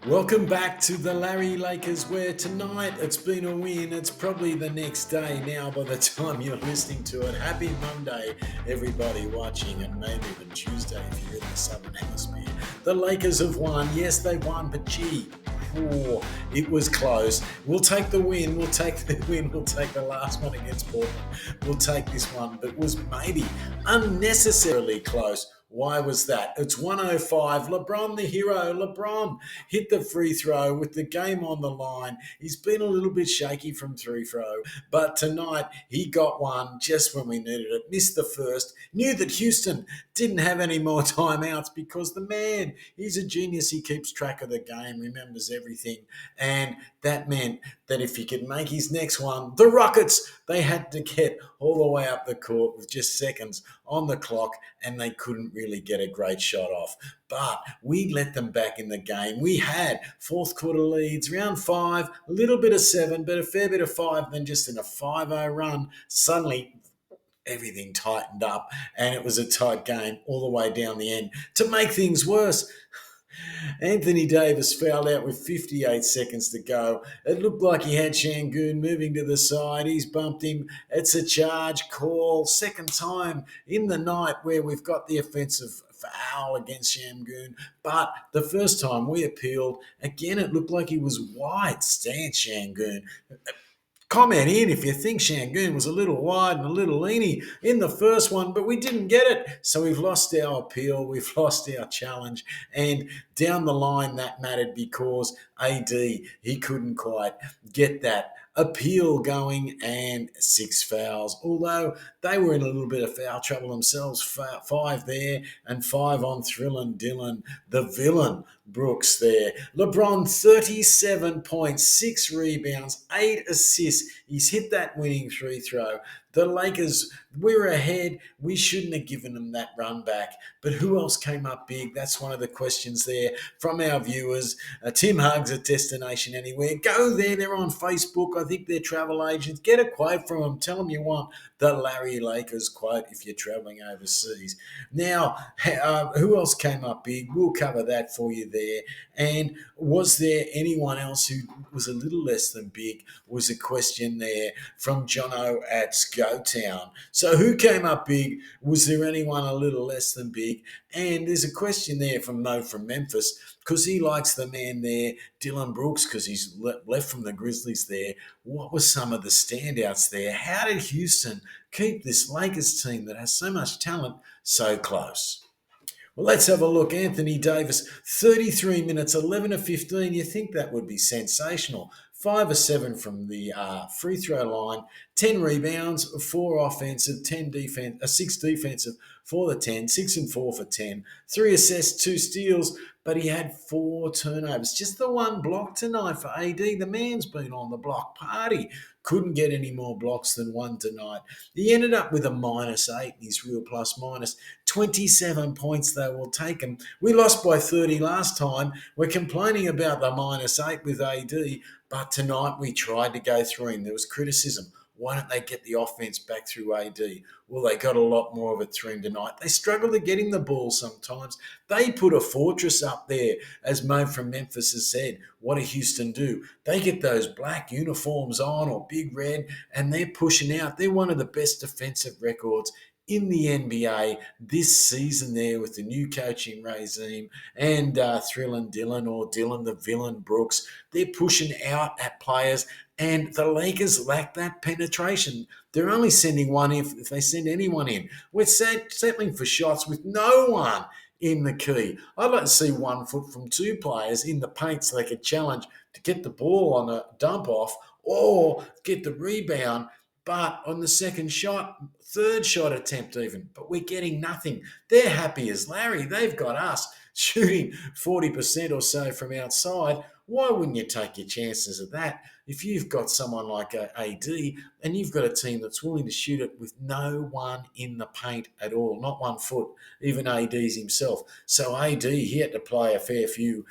Welcome back to the Larry Lakers, where tonight it's been a win. It's probably the next day now by the time you're listening to it. Happy Monday, everybody watching, and maybe even Tuesday if you're in the Southern Hemisphere. The Lakers have won. Yes, they won, but gee, it was close. We'll take the win. We'll take the win. We'll take the last one against Portland. We'll take this one, but it was maybe unnecessarily close. Why was that? It's 105. LeBron, the hero. LeBron hit the free throw with the game on the line. He's been a little bit shaky from free throw, but tonight he got one just when we needed it. Missed the first. Knew that Houston didn't have any more timeouts because the man, he's a genius. He keeps track of the game, remembers everything. And that meant that if he could make his next one, the Rockets, they had to get all the way up the court with just seconds on the clock, and they couldn't really get a great shot off. But we let them back in the game. We had fourth quarter leads, round five, a little bit of seven, but a fair bit of five, then just in a 5-0 run, suddenly everything tightened up and it was a tight game all the way down the end. To make things worse, Anthony Davis fouled out with 58 seconds to go. It looked like he had Shangoon moving to the side. He's bumped him. It's a charge call. Second time in the night where we've got the offensive foul against Shangoon. But the first time we appealed, again, it looked like he was wide stance Shangoon. Comment in if you think Shangoon was a little wide and a little leany in the first one, but we didn't get it. So we've lost our appeal, we've lost our challenge, and down the line that mattered because AD, he couldn't quite get that appeal going and 6 fouls. Although they were in a little bit of foul trouble themselves, 5 there and 5 on Thrillin' Dylan, the villain Brooks there. LeBron, 37 points, 6 rebounds, 8 assists. He's hit that winning free throw. The Lakers, we were ahead. We shouldn't have given them that run back. But who else came up big? That's one of the questions there from our viewers. Tim Hugs at Destination Anywhere. Go there. They're on Facebook. I think they're travel agents. Get a quote from them. Tell them you want the Larry Lakers quote if you're traveling overseas. Now, who else came up big? We'll cover that for you there. And was there anyone else who was a little less than big? Was a question there from Jono at Town. So who came up big? Was there anyone a little less than big? And there's a question there from Mo from Memphis because he likes the man there, Dylan Brooks, because he's left from the Grizzlies there. What were some of the standouts there? How did Houston keep this Lakers team that has so much talent so close? Well, let's have a look. Anthony Davis, 33 minutes, 11 of 15. You think that would be sensational. 5 of 7 from the free throw line, 10 rebounds, 4 offensive, 10 defense, 6 defensive for the 10, 6 and 4 for 10, 3 assists, 2 steals, but he had 4 turnovers. Just the one block tonight for AD. The man's been on the block party. Couldn't get any more blocks than one tonight. He ended up with a -8 in his real plus minus. 27 points, though, will take him. We lost by 30 last time. We're complaining about the -8 with AD, but tonight we tried to go through him. There was criticism. Why don't they get the offense back through AD? Well, they got a lot more of it through him tonight. They struggle to get him the ball sometimes. They put a fortress up there, as Mo from Memphis has said. What do Houston do? They get those black uniforms on or big red, and they're pushing out. They're one of the best defensive records in the NBA this season there with the new coaching regime and Thrillin' Dylan or Dylan the villain Brooks. They're pushing out at players and the Lakers lack that penetration. They're only sending one if they send anyone in. We're settling for shots with no one in the key. I'd like to see 1 foot from 2 players in the paint so they could challenge to get the ball on a dump off or get the rebound. But on the second shot, third shot attempt even, but we're getting nothing. They're happy as Larry. They've got us shooting 40% or so from outside. Why wouldn't you take your chances of that? If you've got someone like AD and you've got a team that's willing to shoot it with no one in the paint at all, not 1 foot, even AD's himself. So AD, he had to play a fair few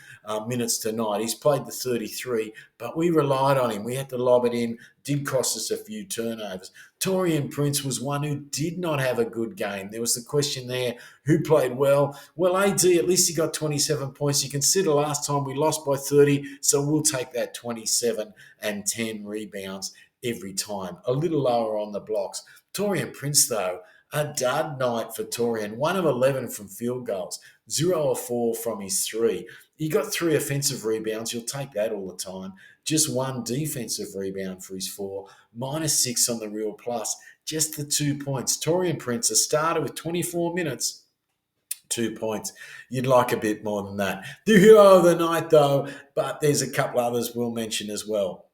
minutes tonight. He's played the 33, but we relied on him. We had to lob it in. Did cost us a few turnovers. Taurean Prince was one who did not have a good game. There was the question there, who played well? Well, AD, at least he got 27 points. You consider last time we lost by 30, so we'll take that 27 and 10 rebounds every time. A little lower on the blocks. Taurean Prince, though, a dud night for Taurean. 1 of 11 from field goals, 0 of 4 from his three. He got 3 offensive rebounds. You'll take that all the time. Just 1 defensive rebound for his 4. -6 on the real plus. Just the 2 points. Taurean Prince, a starter with 24 minutes. 2 points. You'd like a bit more than that. The hero of the night, though, but there's a couple others we'll mention as well.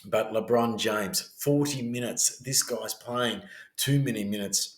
But LeBron James, 40 minutes. This guy's playing too many minutes.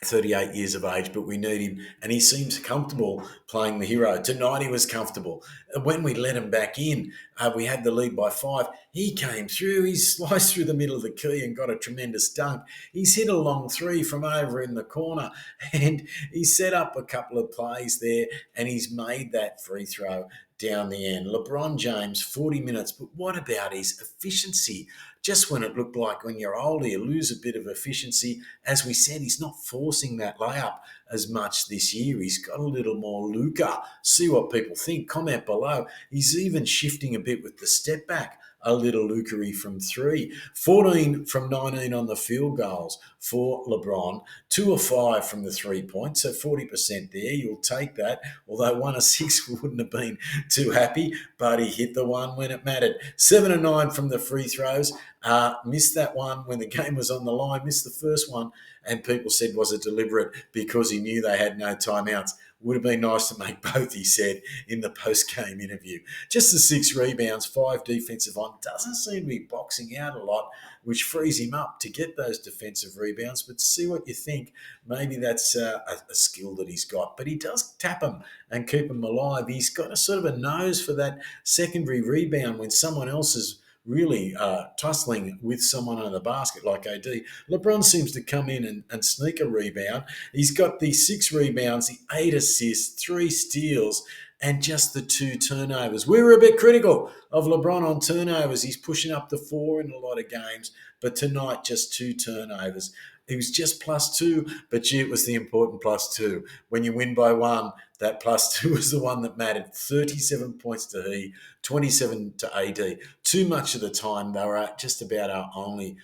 38 years of age, but we need him, and he seems comfortable playing the hero. Tonight he was comfortable. When we let him back in, we had the lead by 5. He came through, he sliced through the middle of the key and got a tremendous dunk. He's hit a long 3 from over in the corner, and he set up a couple of plays there, and he's made that free throw down the end. LeBron James, 40 minutes, but what about his efficiency? Just when it looked like when you're older, you lose a bit of efficiency. As we said, he's not forcing that layup as much this year. He's got a little more Luka. See what people think. Comment below. He's even shifting a bit with the step back. A little Lukery from 3. 14 from 19 on the field goals for LeBron. 2 of 5 from the 3-point, so 40% there. You'll take that. Although 1 of 6 wouldn't have been too happy, but he hit the one when it mattered. 7 of 9 from the free throws. Missed that one when the game was on the line. Missed the first one, and people said, was it deliberate because he knew they had no timeouts? Would have been nice to make both, he said in the post-game interview. Just the 6 rebounds, 5 defensive on. Doesn't seem to be boxing out a lot, which frees him up to get those defensive rebounds. But see what you think. Maybe that's a skill that he's got. But he does tap them and keep them alive. He's got a sort of a nose for that secondary rebound when someone else is really tussling with someone under the basket like AD. LeBron seems to come in and sneak a rebound. He's got the 6 rebounds, the 8 assists, 3 steals, and just the 2 turnovers. We were a bit critical of LeBron on turnovers. He's pushing up to 4 in a lot of games, but tonight just 2 turnovers. He was just +2, but gee, it was the important +2. When you win by 1, that +2 was the one that mattered. 37 points to he, 27 to AD. Too much of the time, they were just about our only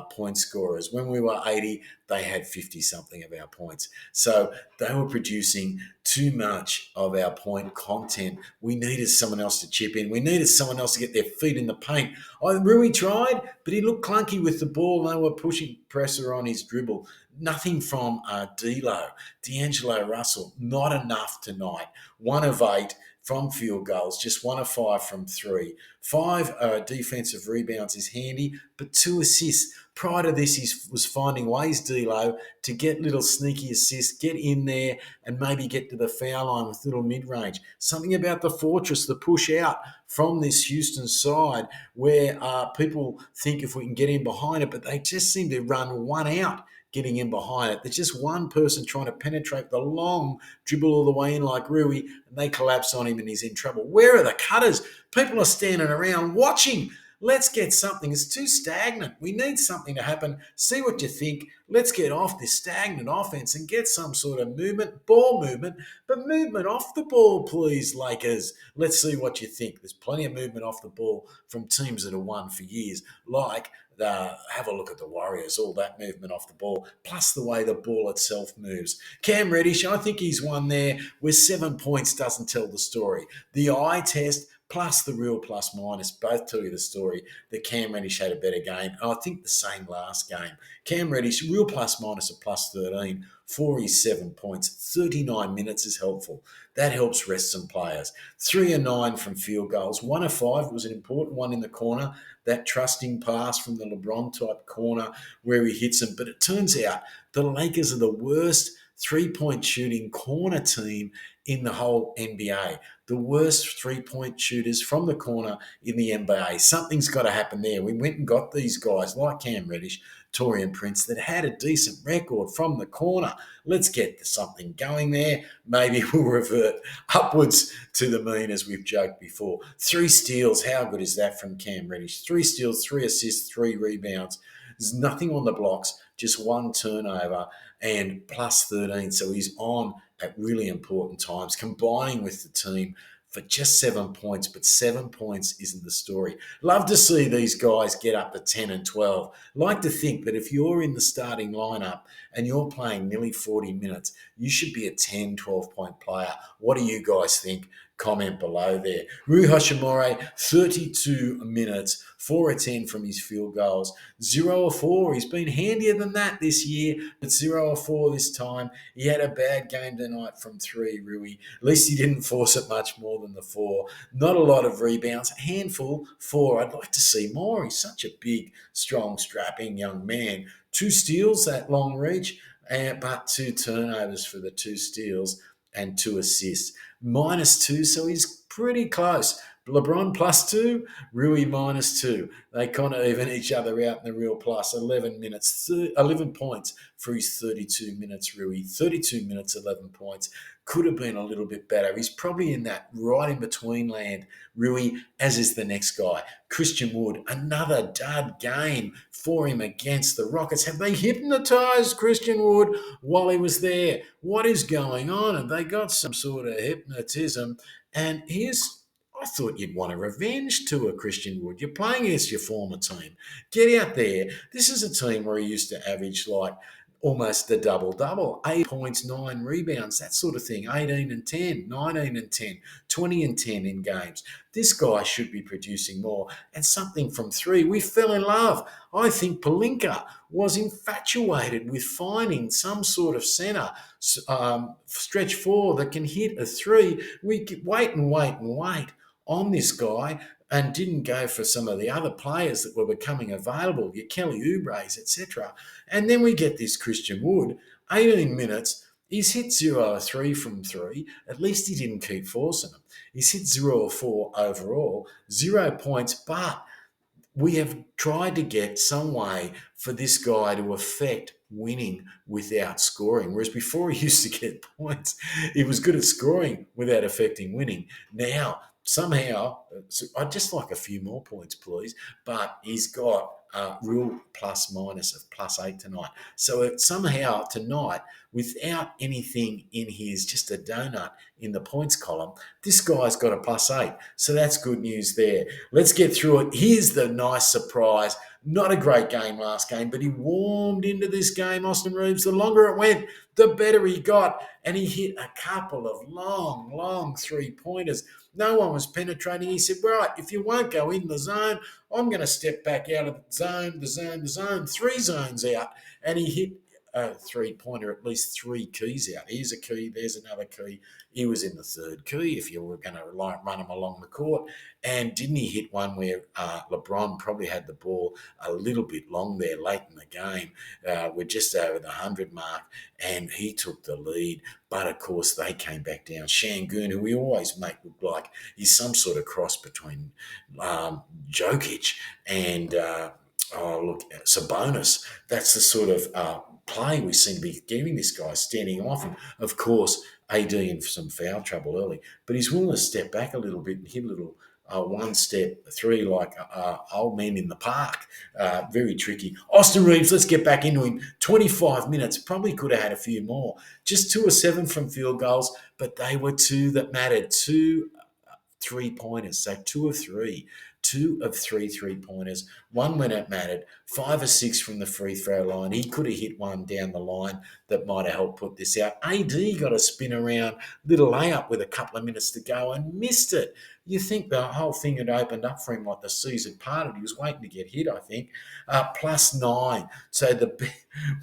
point scorers. When we were 80, they had 50-something of our points. So they were producing too much of our point content. We needed someone else to chip in. We needed someone else to get their feet in the paint. Rui tried, but he looked clunky with the ball. They were pushing pressure on his dribble. Nothing from D'Angelo Russell. Not enough tonight. 1 of 8 from field goals, just 1 of 5 from 3. 5 defensive rebounds is handy, but 2 assists. Prior to this, he was finding ways, D'Lo, to get little sneaky assists, get in there and maybe get to the foul line with little mid-range. Something about the fortress, the push out from this Houston side where people think if we can get in behind it, but they just seem to run one out getting in behind it. There's just one person trying to penetrate the long dribble all the way in like Rui, and they collapse on him and he's in trouble. Where are the cutters? People are standing around watching. Let's get something. It's too stagnant. We need something to happen. See what you think. Let's get off this stagnant offense and get some sort of movement, ball movement, but movement off the ball, please, Lakers. Let's see what you think. There's plenty of movement off the ball from teams that have won for years, like have a look at the Warriors, all that movement off the ball, plus the way the ball itself moves. Cam Reddish, I think he's one there where 7 points doesn't tell the story. The eye test plus the real plus minus both tell you the story that Cam Reddish had a better game. And I think the same last game. Cam Reddish, real plus minus a +13 for his 7 points. 39 minutes is helpful. That helps rest some players. 3 of 9 from field goals. 1 of 5 was an important one in the corner. That trusting pass from the LeBron-type corner where he hits them. But it turns out the Lakers are the worst 3-point shooting corner team in the whole NBA. The worst 3-point shooters from the corner in the NBA. Something's got to happen there. We went and got these guys like Cam Reddish, Taurean Prince, that had a decent record from the corner. Let's get something going there. Maybe we'll revert upwards to the mean, as we've joked before. 3 steals. How good is that from Cam Reddish? 3 steals, 3 assists, 3 rebounds. There's nothing on the blocks, just one turnover and plus 13. So he's on at really important times, combining with the team for just 7 points, but 7 points isn't the story. Love to see these guys get up to 10 and 12. Like to think that if you're in the starting lineup and you're playing nearly 40 minutes, you should be a 10, 12-point player. What do you guys think? Comment below there. Rui Hachimura, 32 minutes, 4 of 10 from his field goals, 0 of 4. He's been handier than that this year, but 0 of 4 this time. He had a bad game tonight from 3, Rui. At least he didn't force it much more than the 4. Not a lot of rebounds. A handful, 4. I'd like to see more. He's such a big, strong, strapping young man. 2 steals, that long reach, but 2 turnovers for the 2 steals and 2 assists. -2, so he's pretty close. LeBron +2, Rui -2. They kind of even each other out in the real plus. 11 minutes, 11 points for his 32 minutes, Rui. 32 minutes, 11 points. Could have been a little bit better. He's probably in that right in between land, Rui, as is the next guy. Christian Wood, another dud game for him against the Rockets. Have they hypnotized Christian Wood while he was there? What is going on? Have they got some sort of hypnotism? And I thought you'd want a revenge tour, Christian Wood. You're playing against your former team. Get out there. This is a team where he used to average like almost the double-double, 8 points, 9 rebounds, that sort of thing, 18 and 10, 19 and 10, 20 and 10 in games. This guy should be producing more. And something from 3. We fell in love. I think Pelinka was infatuated with finding some sort of centre, stretch 4 that can hit a 3. We wait and wait and wait on this guy and didn't go for some of the other players that were becoming available, your Kelly Oubre's, etc. And then we get this Christian Wood, 18 minutes, he's hit 0 of 3 from 3. At least he didn't keep forcing them. He's hit 0 of 4 overall, 0 points, but we have tried to get some way for this guy to affect winning without scoring. Whereas before he used to get points, he was good at scoring without affecting winning. Now, somehow, I'd just like a few more points, please, but he's got a real plus minus of +8 tonight. So somehow tonight, without anything in his, just a donut in the points column, this guy's got a +8. So that's good news there. Let's get through it. Here's the nice surprise. Not a great game last game, but he warmed into this game, Austin Reaves. The longer it went, the better he got. And he hit a couple of long 3-pointers. No one was penetrating. He said, right, if you won't go in the zone, I'm going to step back out of the zone, 3 zones out. And he hit a 3-pointer, at least 3 keys out. Here's a key, there's another key. He was in the 3rd key if you were going to run him along the court. And didn't he hit one where LeBron probably had the ball a little bit long there late in the game? We're just over the 100 mark, and he took the lead. But, of course, they came back down. Şengün, who we always make look like he's some sort of cross between Jokic and, Sabonis. That's the sort of play we seem to be giving this guy, standing off him. Of course, AD in some foul trouble early, but he's willing to step back a little bit and hit a little one-step 3 like old men in the park. Very tricky. Austin Reaves, let's get back into him. 25 minutes, probably could have had a few more. Just 2 of 7 from field goals, but they were 2 that mattered. 2 3-pointers, so 2 of 3. 2 of 3 3-pointers, 1 when it mattered, 5 or 6 from the free throw line. He could have hit one down the line that might have helped put this out. AD got a spin around, little layup with a couple of minutes to go and missed it. You think the whole thing had opened up for him like the seas had parted. He was waiting to get hit, I think. +9. So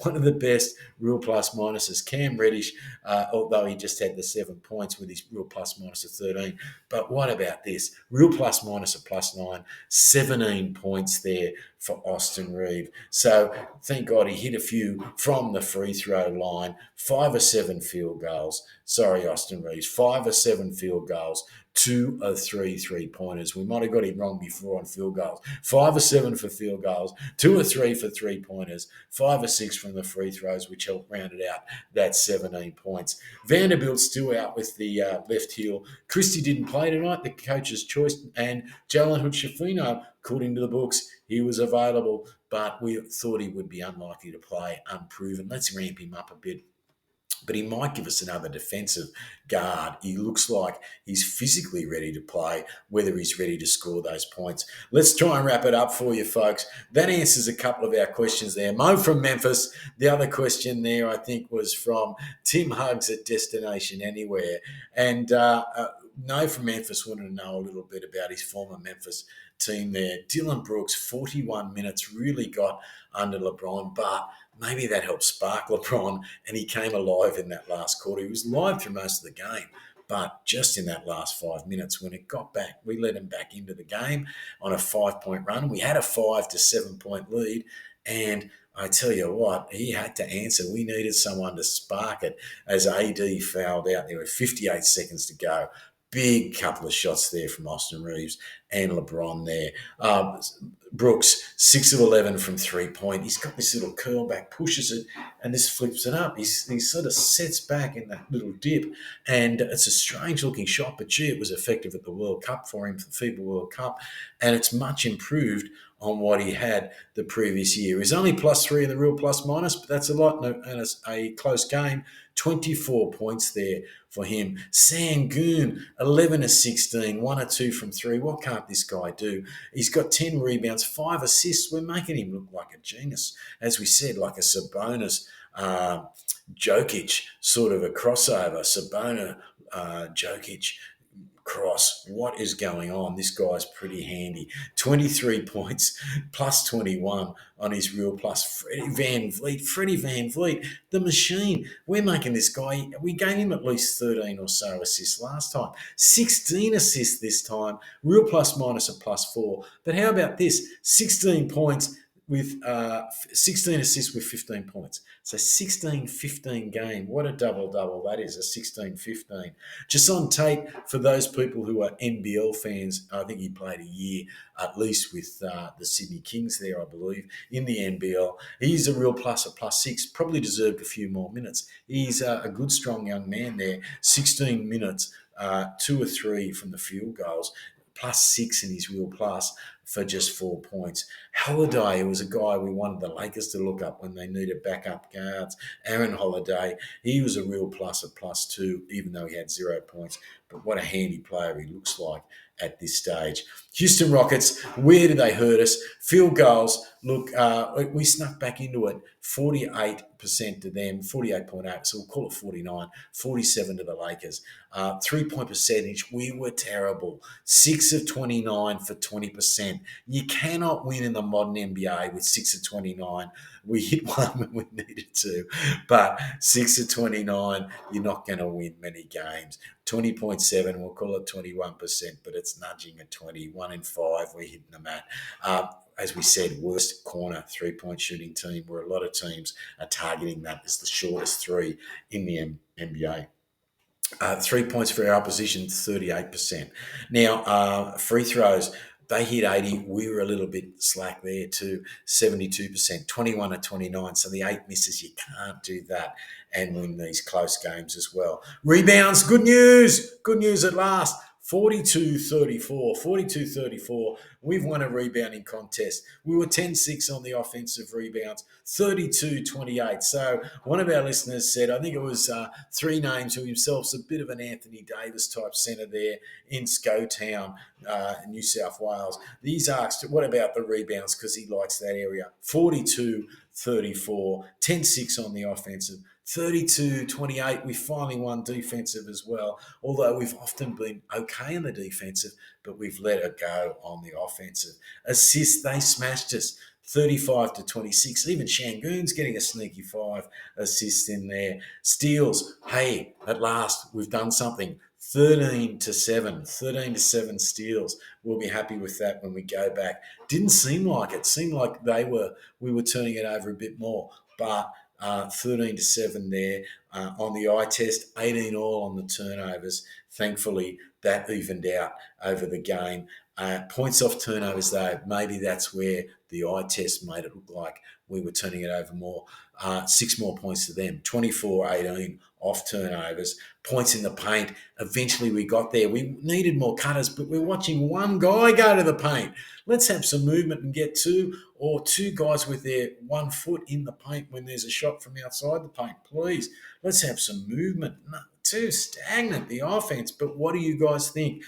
one of the best real plus minuses. Cam Reddish, although he just had the 7 points with his real plus minus of 13. But what about this? Real plus minus of +9, 17 points there for Austin Reaves. So thank God he hit a few from the free throw line. 5 or 7 field goals. Sorry, Austin Reaves. 5 or 7 field goals. 2 of 3 3-pointers. We might have got it wrong before on field goals. 5 of 7 for field goals, 2 of 3 for 3-pointers, 5 of 6 from the free throws, which helped round it out. That's 17 points. Vanderbilt's still out with the left heel. Christie didn't play tonight, the coach's choice, and Jalen Hood-Schifino, according to the books, he was available, but we thought he would be unlikely to play, unproven. Let's ramp him up a bit, but he might give us another defensive guard. He looks like he's physically ready to play, whether he's ready to score those points. Let's try and wrap it up for you, folks. That answers a couple of our questions there. Mo from Memphis. The other question there, I think, was from Tim Huggs at Destination Anywhere. And No from Memphis wanted to know a little bit about his former Memphis team there. Dylan Brooks, 41 minutes, really got under LeBron, but maybe that helped spark LeBron, and he came alive in that last quarter. He was live through most of the game, but just in that last 5 minutes, when it got back, we let him back into the game on a 5-point run. We had a 5 to 7 point lead, and I tell you what, he had to answer. We needed someone to spark it as AD fouled out. There were 58 seconds to go. Big couple of shots there from Austin Reaves and LeBron there. Brooks, 6 of 11 from 3-point. He's got this little curl back, pushes it, and this flips it up. He sort of sets back in that little dip, and it's a strange-looking shot, but gee, it was effective at the World Cup for him, the FIBA World Cup, and it's much improved on what he had the previous year. He's only +3 in the real plus-minus, but that's a lot, and it's a close game. 24 points there for him. Sangoon, 11 of 16, 1 or 2 from 3. What can't this guy do? He's got 10 rebounds, 5 assists. We're making him look like a genius. As we said, like a Sabonis, Jokic sort of a crossover. Sabonis, Jokic cross. What is going on? This guy's pretty handy. 23 points, +21 on his real plus. Freddie Van Vliet, the machine. We're making this guy, we gave him at least 13 or so assists last time. 16 assists this time, real plus minus a +4. But how about this? 16 points with 16 assists with 15 points. So 16-15 game. What a double-double that is, a 16-15. Jason Tate, for those people who are NBL fans, I think he played a year at least with the Sydney Kings there, I believe, in the NBL. He's a real plus, a +6, probably deserved a few more minutes. He's a good, strong young man there. 16 minutes, 2 or 3 from the field goals, +6 in his real plus for just 4 points. Holiday was a guy we wanted the Lakers to look up when they needed backup guards. Aaron Holiday, he was a real plus, a +2, even though he had 0 points. But what a handy player he looks like at this stage. Houston Rockets, where did they hurt us? Field goals, look, we snuck back into it. 48% to them, 48.8, so we'll call it 49, 47 to the Lakers. 3-point percentage, we were terrible. 6 of 29 for 20%. You cannot win in the modern NBA with 6 of 29. We hit one when we needed to, but 6 of 29, you're not going to win many games. 20.7, we'll call it 21%, but it's nudging at 20. 1 in 5, we're hitting them at. As we said, worst corner 3-point shooting team, where a lot of teams are targeting that as the shortest 3 in the NBA. 3 points for our opposition, 38%. Now, free throws, they hit 80. We were a little bit slack there too, 72%, 21 of 29. So the 8 misses, you can't do that and win these close games as well. Rebounds, good news at last. 42-34, 42-34. We've won a rebounding contest. We were 10-6 on the offensive rebounds, 32-28. So one of our listeners said, I think it was 3 names who himself's a bit of an Anthony Davis type centre there in Scotown, New South Wales. He's asked, what about the rebounds? Because he likes that area. 42-34, 10-6 on the offensive. 32-28, we finally won defensive as well, although we've often been okay in the defensive, but we've let it go on the offensive. Assists, they smashed us, 35-26. Even Shangoon's getting a sneaky 5 assists in there. Steals, hey, at last, we've done something. 13-7 steals. We'll be happy with that when we go back. Didn't seem like it. Seemed like we were turning it over a bit more, but 13-7 there. on the eye test, 18 all on the turnovers. Thankfully, that evened out over the game. Points off turnovers, though, maybe that's where the eye test made it look like we were turning it over more. 6 more points to them, 24-18 off turnovers. Points in the paint. Eventually, we got there. We needed more cutters, but we're watching one guy go to the paint. Let's have some movement and get two guys with their 1 foot in the paint when there's a shot from outside the paint. Please, let's have some movement. No, too stagnant, the offense. But what do you guys think?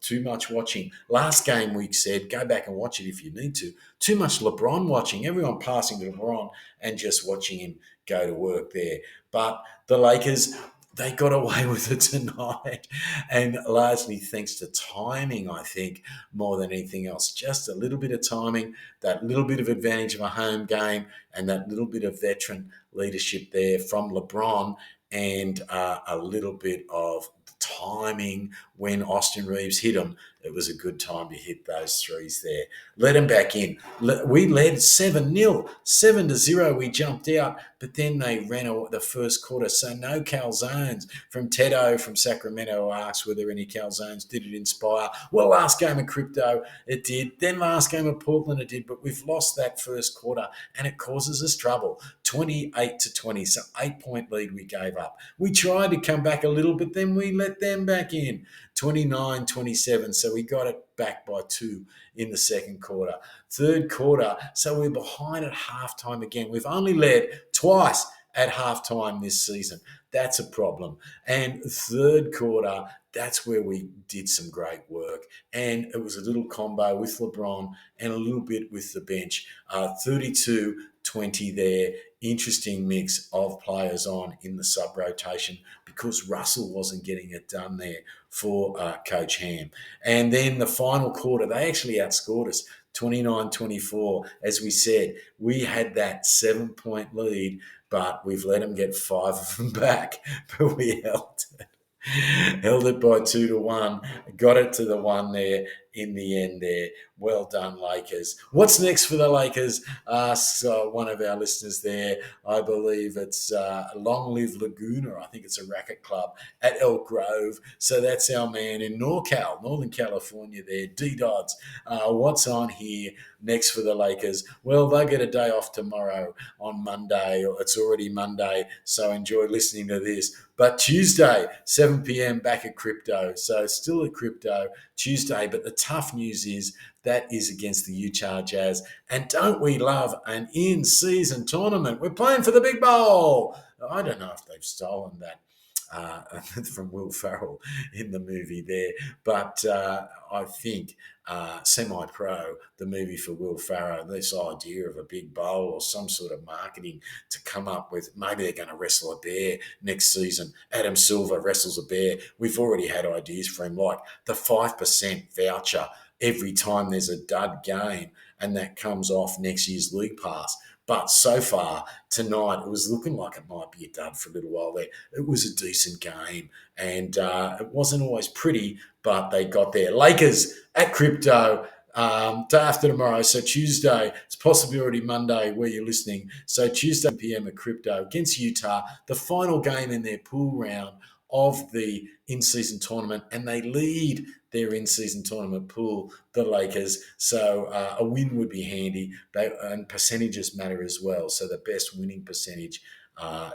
Too much watching. Last game we said, go back and watch it if you need to. Too much LeBron watching. Everyone passing to LeBron and just watching him go to work there. But the Lakers, they got away with it tonight, and largely thanks to timing, I think, more than anything else. Just a little bit of timing, that little bit of advantage of a home game, and that little bit of veteran leadership there from LeBron, and a little bit of timing when Austin Reaves hit them. It was a good time to hit those threes there. Let them back in. We led 7-0, 7-0. We jumped out, but then they ran the first quarter. So no calzones from Tedo from Sacramento asks were there any calzones. Did it inspire? Well, last game of crypto, it did. Then last game of Portland, it did. But we've lost that first quarter, and it causes us trouble. 28-20, so 8-point lead we gave up. We tried to come back a little, but then we let them back in. 29-27, so we got it back by 2 in the second quarter. Third quarter, so we're behind at halftime again. We've only led twice at halftime this season. That's a problem. And third quarter, that's where we did some great work. And it was a little combo with LeBron and a little bit with the bench. 32-20 there. Interesting mix of players on in the sub-rotation because Russell wasn't getting it done there for Coach Ham. And then the final quarter, they actually outscored us 29-24. As we said, we had that 7-point lead, but we've let them get 5 of them back, but we held it. Held it by 2-1, got it to the 1 there in the end there. Well done, Lakers. What's next for the Lakers? Asks one of our listeners there. I believe it's Long Live Laguna. I think it's a racket club at Elk Grove. So that's our man in NorCal, Northern California there. D-Dods. What's on here next for the Lakers? Well, they'll get a day off tomorrow on Monday. It's already Monday, so enjoy listening to this. But Tuesday, 7 p.m. back at Crypto. So still at Crypto Tuesday. But the tough news is that is against the Utah Jazz. And don't we love an in-season tournament? We're playing for the Big Bowl. I don't know if they've stolen that from Will Ferrell in the movie there. But I think Semi-Pro, the movie for Will Ferrell, this idea of a big bowl or some sort of marketing to come up with, maybe they're going to wrestle a bear next season. Adam Silver wrestles a bear. We've already had ideas for him, like the 5% voucher every time there's a dud game, and that comes off next year's league pass. But so far tonight, it was looking like it might be a dud for a little while there. It was a decent game, and it wasn't always pretty, but they got there. Lakers at Crypto, day after tomorrow, so Tuesday. It's possibly already Monday where you're listening. So Tuesday PM at Crypto against Utah, the final game in their pool round of the in-season tournament, and they lead their in-season tournament pool, the Lakers. So a win would be handy, and percentages matter as well. So the best winning percentage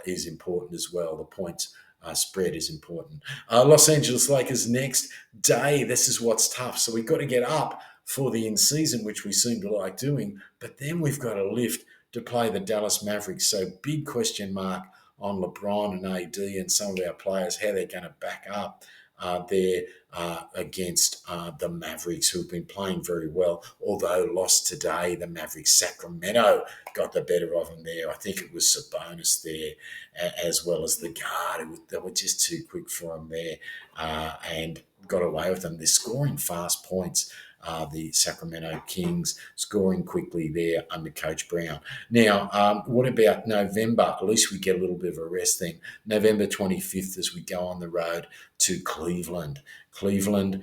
is important as well. The points spread is important. Los Angeles Lakers next day. This is what's tough. So we've got to get up for the in-season, which we seem to like doing, but then we've got to lift to play the Dallas Mavericks. So big question mark on LeBron and AD and some of our players, how they're going to back up there against the Mavericks, who've been playing very well, although lost today. The Mavericks, Sacramento got the better of them there. I think it was Sabonis there, as well as the guard. They were just too quick for them there and got away with them. They're scoring fast points. The Sacramento Kings scoring quickly there under Coach Brown. Now, what about November? At least we get a little bit of a rest then. November 25th as we go on the road to Cleveland. November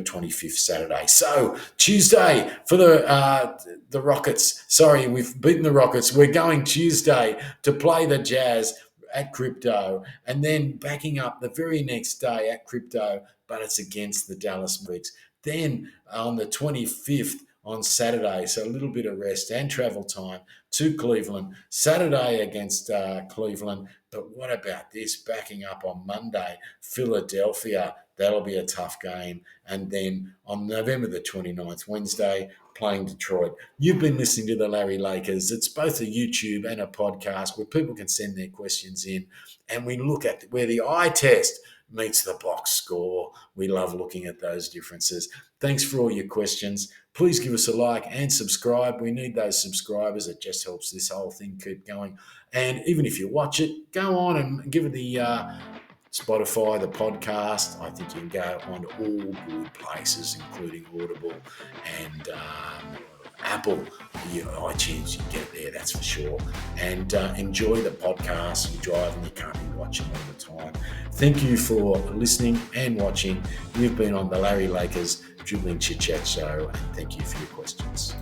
25th, Saturday. So Tuesday for the Rockets. Sorry, we've beaten the Rockets. We're going Tuesday to play the Jazz. at crypto, and then backing up the very next day at crypto, but it's against the Dallas Mavericks. Then on the 25th on Saturday, so a little bit of rest and travel time to Cleveland. Saturday against Cleveland. But what about this? Backing up on Monday, Philadelphia. That'll be a tough game. And then on November the 29th, Wednesday, playing Detroit. You've been listening to the Larry Lakers. It's both a YouTube and a podcast where people can send their questions in, and we look at where the eye test meets the box score. We love looking at those differences. Thanks for all your questions. Please give us a like and subscribe. We need those subscribers. It just helps this whole thing keep going. And even if you watch it, go on and give it the Spotify, the podcast. I think you can go on all good places, including Audible and Apple, iTunes. You can get it there, that's for sure. And enjoy the podcast. You drive and you can't be watching all the time. Thank you for listening and watching. You've been on the Larry Lakers Dribbling Chit Chat Show, and thank you for your questions.